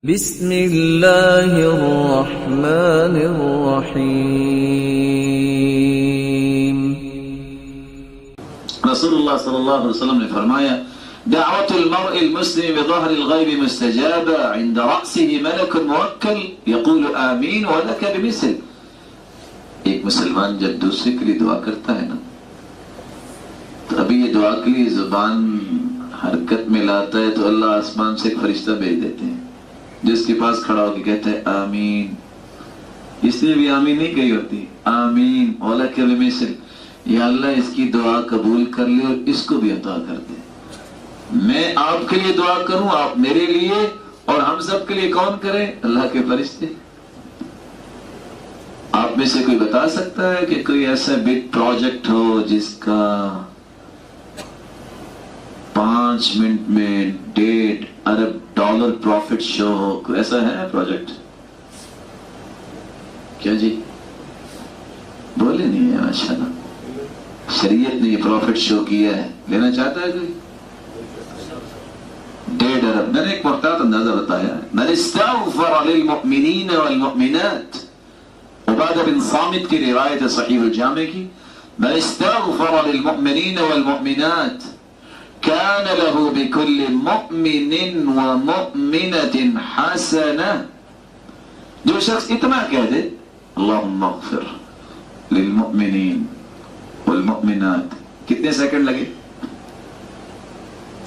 بسم اللہ الرحمن الرحیم۔ رسول اللہ صلی اللہ علیہ وسلم نے فرمایا دعوت المرء المسلم بظهر الغیب مستجابہ عند رأسه ملک موکل یقول آمین ولک بمثل۔ ایک مسلمان جب دوسرے کے لیے دعا کرتا ہے نا تو ابھی یہ دعا کے لیے زبان حرکت میں لاتا ہے تو اللہ آسمان سے ایک فرشتہ بھیج دیتے ہیں جس کے پاس کھڑا ہو کے کہتا ہے آمین۔ اس نے بھی آمین نہیں کہی ہوتی، آمین ولک بمثل، یا اللہ اس کی دعا قبول کر لے اور اس کو بھی عطا کر دے۔ میں آپ کے لیے دعا کروں، آپ میرے لیے، اور ہم سب کے لیے کون کرے؟ اللہ کے فرشتے۔ آپ میں سے کوئی بتا سکتا ہے کہ کوئی ایسا بگ پروجیکٹ ہو جس کا 5 منٹ میں $1.5 ارب پروفٹ شو ہو؟ کوئی ایسا ہے پروجیکٹ؟ کیا جی بولے نہیں ہے؟ ماشاءاللہ شریعت نے یہ پروفٹ شو کیا ہے، لینا چاہتا ہے کوئی؟ 1.5 ارب۔ میں نے ایک محتاط اندازہ بتایا، من استغفر للمؤمنین والمؤمنات، عبادہ بن صامت کی روایت صحیح الجامع کی، من استغفر للمؤمنین والمؤمنات كان له بكل مؤمن ومؤمنة حسنة۔ جو شخص اتنا کہہ دے اللہم اغفر للمؤمنین والمؤمنات، کتنے سیکنڈ لگے؟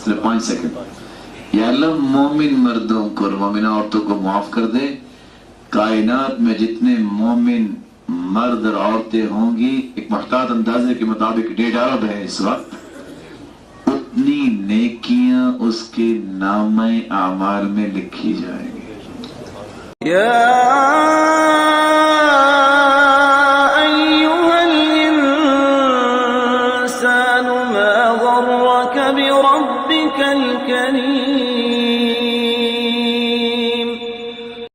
صرف 5 سیکنڈ۔ یا اللہ مومن مردوں کو اور مومنہ عورتوں کو معاف کر دے، کائنات میں جتنے مومن مرد اور عورتیں ہوں گی، ایک محتاط اندازے کے مطابق 1.5 ارب ہے اس وقت، اتنی نیکیاں اس کے نامہ اعمال میں لکھی جائیں گی۔ یا ایھا الانسان ما غرک بربک الکریم۔